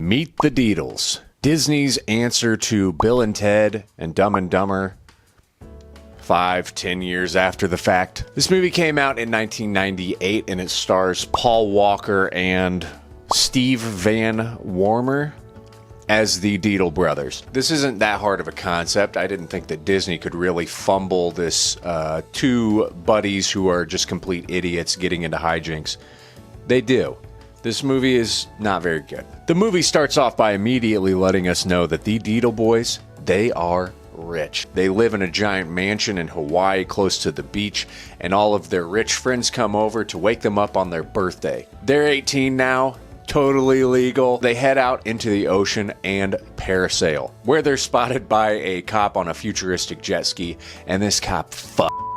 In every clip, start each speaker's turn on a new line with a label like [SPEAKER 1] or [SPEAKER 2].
[SPEAKER 1] Meet the Deedles, Disney's answer to Bill and Ted and Dumb and Dumber 5-10 years after the fact. This movie came out in 1998 and it stars Paul Walker and Steve Van Warmer as the Deedle brothers. This isn't that hard of a concept. I didn't think that Disney could really fumble this two buddies who are just complete idiots getting into hijinks. They do. This movie is not very good. The movie starts off by immediately letting us know that the Deedle boys, they are rich. They live in a giant mansion in Hawaii close to the beach, and all of their rich friends come over to wake them up on their birthday. They're 18 now, totally legal. They head out into the ocean and parasail, where they're spotted by a cop on a futuristic jet ski, and this cop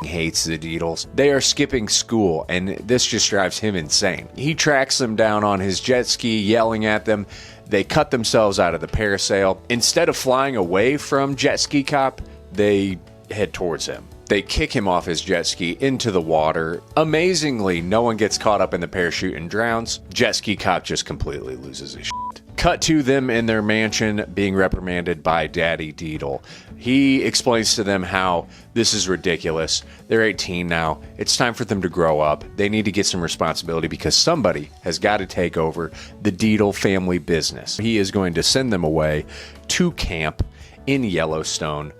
[SPEAKER 1] hates the Deedles. They are skipping school, and this just drives him insane. He tracks them down on his jet ski, yelling at them. They cut themselves out of the parasail. Instead of flying away from jet ski cop, they head towards him. They kick him off his jet ski into the water. Amazingly, no one gets caught up in the parachute and drowns. Jet ski cop just completely loses his shit. Cut to them in their mansion being reprimanded by Daddy Deedle. He explains to them how this is ridiculous. They're 18 now. It's time for them to grow up. They need to get some responsibility because somebody has got to take over the Deedle family business. He is going to send them away to camp in Yellowstone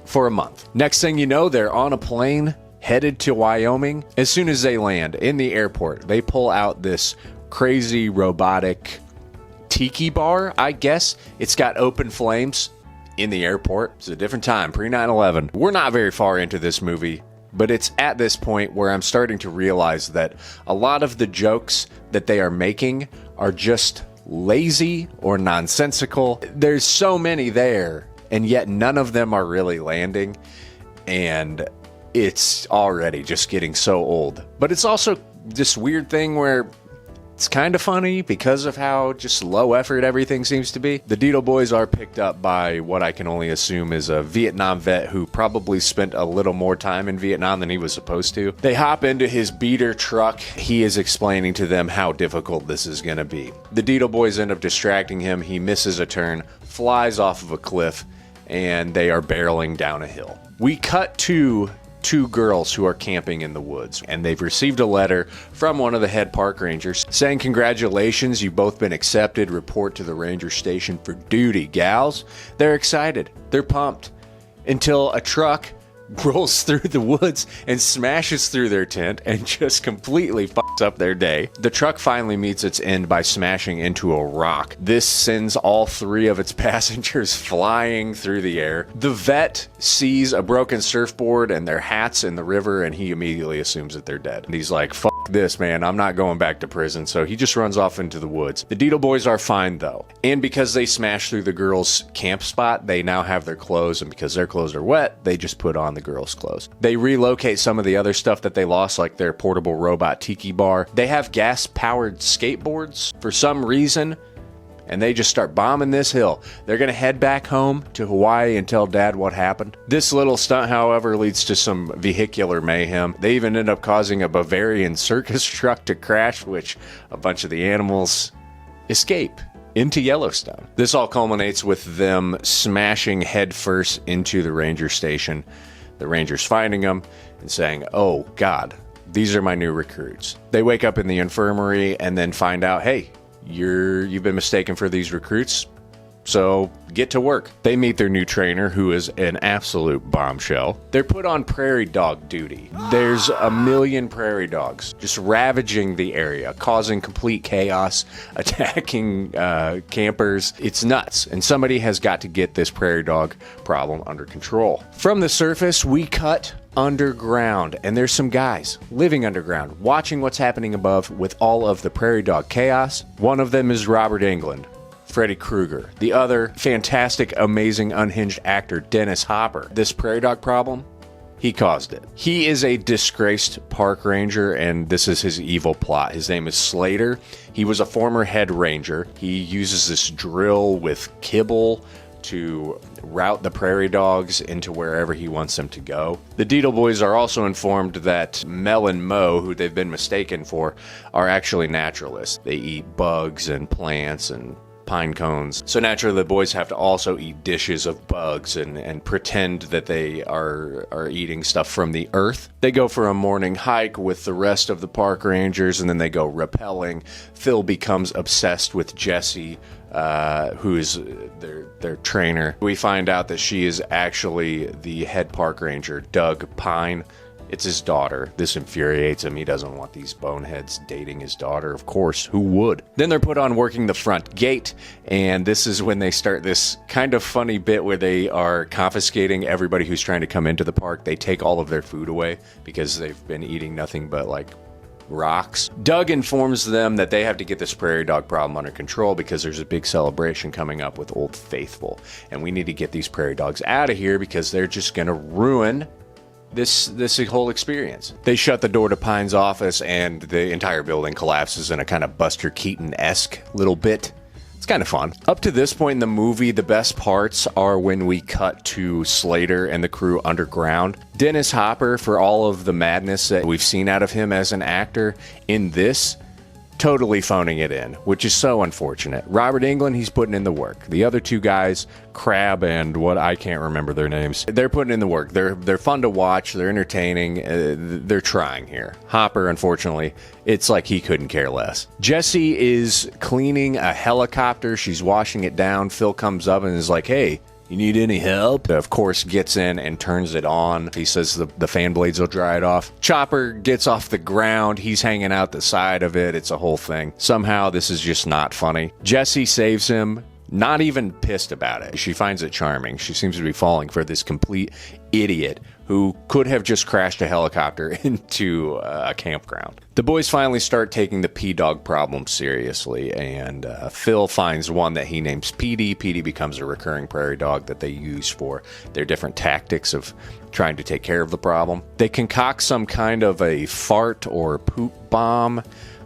[SPEAKER 1] for a month. Next thing you know, they're on a plane headed to Wyoming. As soon as they land in the airport, they pull out this crazy robotic tiki bar, I guess. It's got open flames in the airport. It's a different time, pre 9/11. We're not very far into this movie, but it's at this point where I'm starting to realize that a lot of the jokes that they are making are just lazy or nonsensical. There's so many there, and yet none of them are really landing, and it's already just getting so old. But it's also this weird thing where it's kind of funny because of how just low effort everything seems to be. The Deedle boys are picked up by what I can only assume is a Vietnam vet who probably spent a little more time in Vietnam than he was supposed to. They hop into his beater truck. He is explaining to them how difficult this is going to be. The Deedle boys end up distracting him. He misses a turn, flies off of a cliff, and they are barreling down a hill. We cut to two girls who are camping in the woods, and they've received a letter from one of the head park rangers saying, "Congratulations, you've both been accepted. Report to the ranger station for duty, gals." They're excited. They're pumped until a truck rolls through the woods and smashes through their tent and just completely fucks up their day. The truck finally meets its end by smashing into a rock. This sends all three of its passengers flying through the air. The vet sees a broken surfboard and their hats in the river, and he immediately assumes that they're dead. And he's like, "Fuck this, man. I'm not going back to prison." So he just runs off into the woods. The Deedle boys are fine, though. And because they smashed through the girls' camp spot, they now have their clothes, and because their clothes are wet, they just put on the girls' clothes. They relocate some of the other stuff that they lost, like their portable robot tiki bar. They have gas-powered skateboards for some reason, and they just start bombing this hill. They're going to head back home to Hawaii and tell Dad what happened. This little stunt, however, leads to some vehicular mayhem. They even end up causing a Bavarian circus truck to crash, which a bunch of the animals escape into Yellowstone. This all culminates with them smashing headfirst into the ranger station. The rangers finding them and saying, "Oh, God, these are my new recruits." They wake up in the infirmary and then find out, "Hey, you've been mistaken for these recruits, so get to work." They meet their new trainer, who is an absolute bombshell. They're put on prairie dog duty. There's a million prairie dogs just ravaging the area, causing complete chaos, attacking campers. It's nuts, and somebody has got to get this prairie dog problem under control. From the surface, we cut underground, and there's some guys living underground, watching what's happening above with all of the prairie dog chaos. One of them is Robert Englund, Freddy Krueger. The other, fantastic, amazing, unhinged actor, Dennis Hopper. This prairie dog problem, he caused it. He is a disgraced park ranger, and this is his evil plot. His name is Slater. He was a former head ranger. He uses this drill with kibble to route the prairie dogs into wherever he wants them to go. The Deedle boys are also informed that Mel and Mo, who they've been mistaken for, are actually naturalists. They eat bugs and plants and pine cones. So naturally the boys have to also eat dishes of bugs and pretend that they are eating stuff from the earth. They go for a morning hike with the rest of the park rangers, and then they go rappelling. Phil becomes obsessed with Jessie, who is their trainer. We find out that she is actually the head park ranger, Doug Pine. It's his daughter. This infuriates him. He doesn't want these boneheads dating his daughter. Of course, who would? Then they're put on working the front gate, and this is when they start this kind of funny bit where they are confiscating everybody who's trying to come into the park. They take all of their food away because they've been eating nothing but like rocks. Doug informs them that they have to get this prairie dog problem under control because there's a big celebration coming up with Old Faithful, and we need to get these prairie dogs out of here because they're just going to ruin this whole experience. They shut the door to Pine's office, and the entire building collapses in a kind of Buster Keaton-esque little bit. It's kind of fun. Up to this point in the movie, the best parts are when we cut to Slater and the crew underground. Dennis Hopper, for all of the madness that we've seen out of him as an actor, in this, totally phoning it in, which is so unfortunate. Robert Englund, he's putting in the work. The other two guys, Crab and what I can't remember their names, they're putting in the work. They're fun to watch. They're entertaining. They're trying here. Hopper, unfortunately, it's like he couldn't care less. Jessie is cleaning a helicopter. She's washing it down. Phil comes up and is like, "Hey, you need any help?" Of course, gets in and turns it on. He says the fan blades will dry it off. Chopper gets off the ground. He's hanging out the side of it. It's a whole thing. Somehow, this is just not funny. Jessie saves him, not even pissed about it. She finds it charming. She seems to be falling for this complete idiot who could have just crashed a helicopter into a campground. The boys finally start taking the P-Dog problem seriously, and Phil finds one that he names Petey. Petey becomes a recurring prairie dog that they use for their different tactics of trying to take care of the problem. They concoct some kind of a fart or poop bomb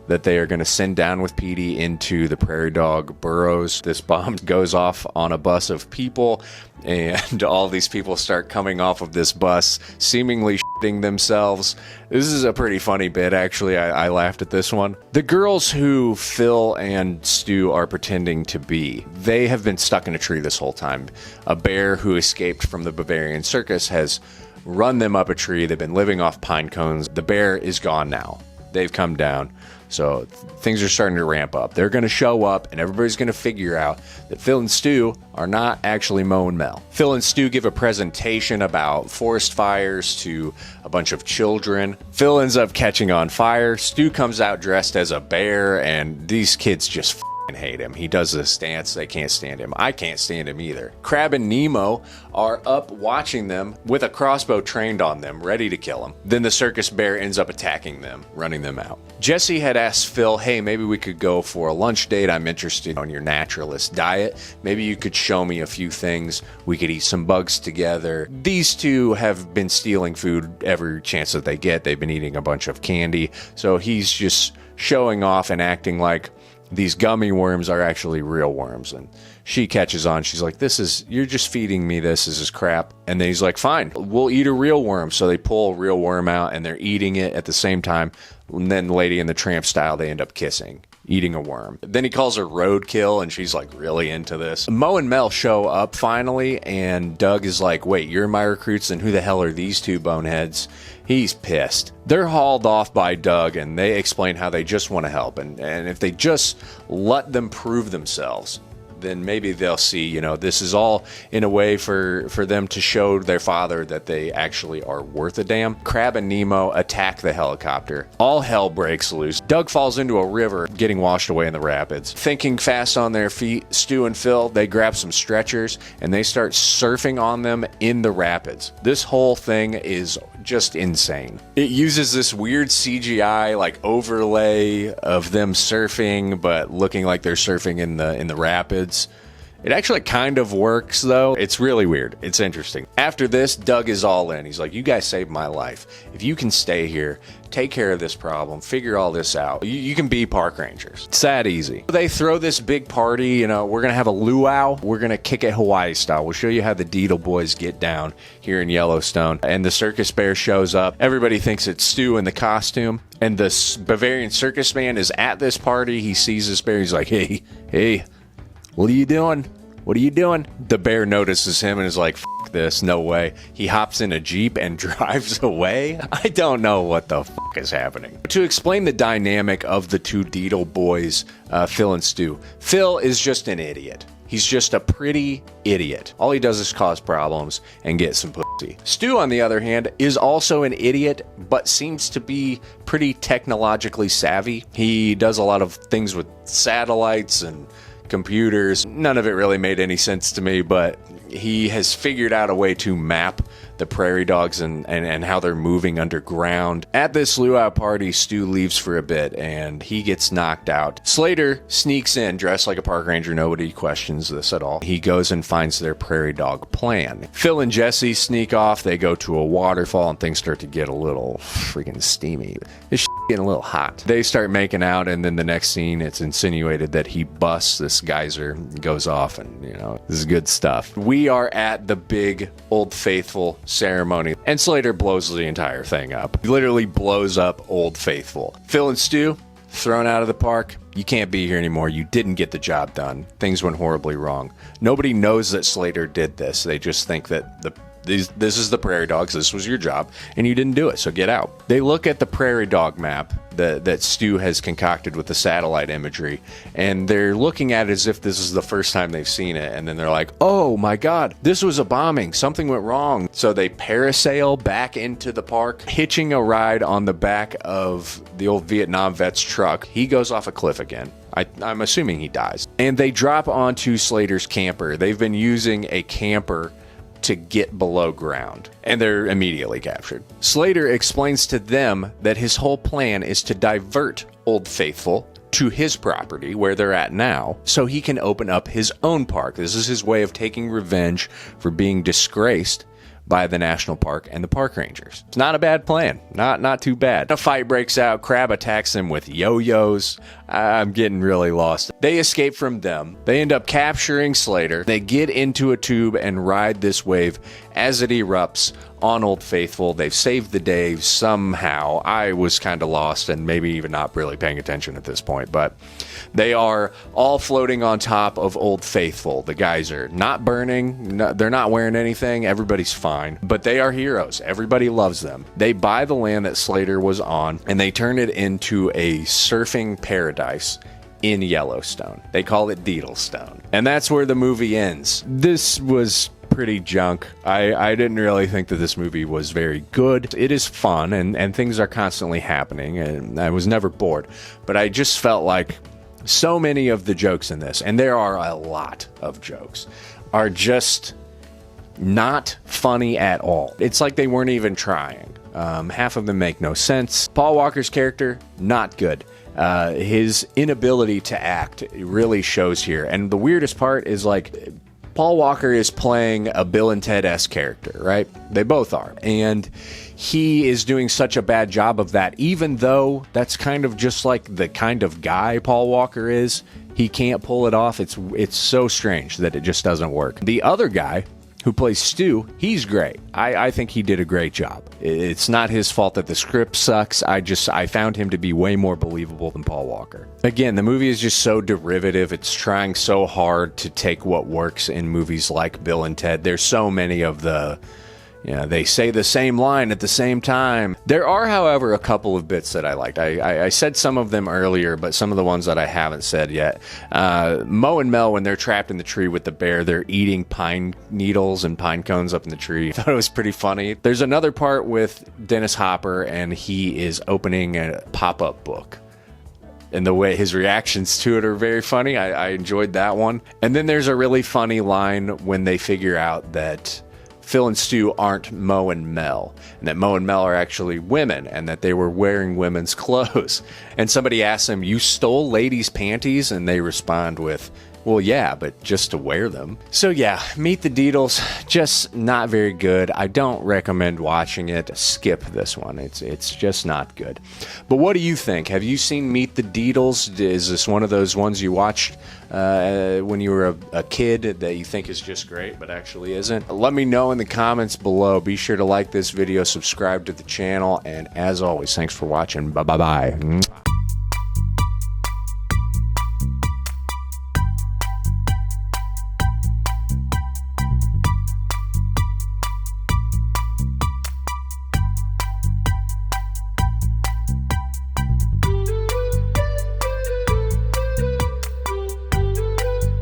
[SPEAKER 1] that they are going to send down with Petey into the prairie dog burrows. This bomb goes off on a bus of people, and all these people start coming off of this bus, seemingly shitting themselves. This is a pretty funny bit, actually. I laughed at this one. The girls who Phil and Stu are pretending to be, they have been stuck in a tree this whole time. A bear who escaped from the Bavarian circus has run them up a tree. They've been living off pine cones. The bear is gone now. They've come down. So things are starting to ramp up. They're going to show up, and everybody's going to figure out that Phil and Stu are not actually Mo and Mel. Phil and Stu give a presentation about forest fires to a bunch of children. Phil ends up catching on fire. Stu comes out dressed as a bear, and these kids just hate him. He does this dance. They can't stand him. I can't stand him either. Crab and Nemo are up watching them with a crossbow trained on them, ready to kill them. Then the circus bear ends up attacking them, running them out. Jessie had asked Phil, "Hey, maybe we could go for a lunch date. I'm interested in your naturalist diet. Maybe you could show me a few things. We could eat some bugs together." These two have been stealing food every chance that they get. They've been eating a bunch of candy. So he's just showing off and acting like these gummy worms are actually real worms. And she catches on. She's like, "You're just feeding me this. This is crap." And then he's like, "Fine, we'll eat a real worm." So they pull a real worm out, and they're eating it at the same time. And then Lady and the Tramp style, they end up kissing, eating a worm. Then he calls her roadkill, and she's like really into this. Mo and Mel show up finally, and Doug is like, "Wait, you're my recruits? Then who the hell are these two boneheads?" He's pissed. They're hauled off by Doug, and they explain how they just want to help. And if they just let them prove themselves, then maybe they'll see, this is all in a way for them to show their father that they actually are worth a damn. Crab and Nemo attack the helicopter. All hell breaks loose. Doug falls into a river, getting washed away in the rapids. Thinking fast on their feet, Stu and Phil, they grab some stretchers, and they start surfing on them in the rapids. This whole thing is just insane. It uses this weird CGI overlay of them surfing, but looking like they're surfing in the rapids. It actually kind of works, though. It's really weird. It's interesting. After this, Doug is all in. He's like, "You guys saved my life. If you can stay here, take care of this problem, figure all this out, you can be park rangers. It's that easy." They throw this big party. We're going to have a luau. We're going to kick it Hawaii style. We'll show you how the Deedle boys get down here in Yellowstone. And the circus bear shows up. Everybody thinks it's Stu in the costume. And the Bavarian circus man is at this party. He sees this bear. He's like, hey, What are you doing? What are you doing? The bear notices him and is like, F this, no way. He hops in a Jeep and drives away? I don't know what the f is happening. To explain the dynamic of the two Deedle boys, Phil and Stu, Phil is just an idiot. He's just a pretty idiot. All he does is cause problems and get some pussy. Stu, on the other hand, is also an idiot, but seems to be pretty technologically savvy. He does a lot of things with satellites and computers. None of it really made any sense to me, but he has figured out a way to map the prairie dogs and how they're moving underground. At this luau party, Stu leaves for a bit and he gets knocked out. Slater sneaks in dressed like a park ranger. Nobody questions this at all. He goes and finds their prairie dog plan. Phil and Jesse sneak off. They go to a waterfall and things start to get a little freaking steamy. This getting a little hot. They start making out, and then the next scene, it's insinuated that he busts this geyser, goes off, and this is good stuff. We are at the big Old Faithful ceremony, and Slater blows the entire thing up. He literally blows up Old Faithful. Phil and Stu thrown out of the park. You can't be here anymore. You didn't get the job done. Things went horribly wrong. Nobody knows that Slater did this. They just think that this is the prairie dogs, this was your job, and you didn't do it, so get out. They look at the prairie dog map that Stu has concocted with the satellite imagery, and they're looking at it as if this is the first time they've seen it, and then they're like, oh my god, this was a bombing, something went wrong. So they parasail back into the park, hitching a ride on the back of the old Vietnam vet's truck. He goes off a cliff again. I'm assuming he dies. And they drop onto Slater's camper. They've been using a camper to get below ground, and they're immediately captured. Slater explains to them that his whole plan is to divert Old Faithful to his property where they're at now so he can open up his own park. This is his way of taking revenge for being disgraced by the national park and the park rangers. It's not a bad plan. Not too bad. A fight breaks out. Crab attacks them with yo-yos. I'm getting really lost. They escape from them. They end up capturing Slater. They get into a tube and ride this wave as it erupts on Old Faithful. They've saved the day somehow. I was kind of lost and maybe even not really paying attention at this point, but they are all floating on top of Old Faithful. The geyser, not burning. They're not wearing anything. Everybody's fine, but they are heroes. Everybody loves them. They buy the land that Slater was on and they turn it into a surfing paradise in Yellowstone. They call it Deedlestone. And that's where the movie ends. This was pretty junk. I didn't really think that this movie was very good. It is fun and things are constantly happening and I was never bored, but I just felt like so many of the jokes in this, and there are a lot of jokes, are just not funny at all. It's like they weren't even trying. Half of them make no sense. Paul Walker's character, not good. His inability to act really shows here. And the weirdest part is, like, Paul Walker is playing a Bill and Ted-esque character, right? They both are. And he is doing such a bad job of that, even though that's kind of just like the kind of guy Paul Walker is. He can't pull it off. It's so strange that it just doesn't work. The other guy who plays Stu, he's great. I think he did a great job. It's not his fault that the script sucks. I found him to be way more believable than Paul Walker. Again, the movie is just so derivative. It's trying so hard to take what works in movies like Bill and Ted. There's so many of the, they say the same line at the same time. There are, however, a couple of bits that I liked. I said some of them earlier, but some of the ones that I haven't said yet. Mo and Mel, when they're trapped in the tree with the bear, they're eating pine needles and pine cones up in the tree. I thought it was pretty funny. There's another part with Dennis Hopper, and he is opening a pop-up book. And the way his reactions to it are very funny. I enjoyed that one. And then there's a really funny line when they figure out that Phil and Stu aren't Mo and Mel, and that Mo and Mel are actually women, and that they were wearing women's clothes. And somebody asks them, "You stole ladies' panties?" And they respond with, "Well, yeah, but just to wear them." So yeah, Meet the Deedles, just not very good. I don't recommend watching it. Skip this one. It's just not good. But what do you think? Have you seen Meet the Deedles? Is this one of those ones you watched when you were a kid that you think is just great but actually isn't? Let me know in the comments below. Be sure to like this video, subscribe to the channel, and as always, thanks for watching. Bye-bye.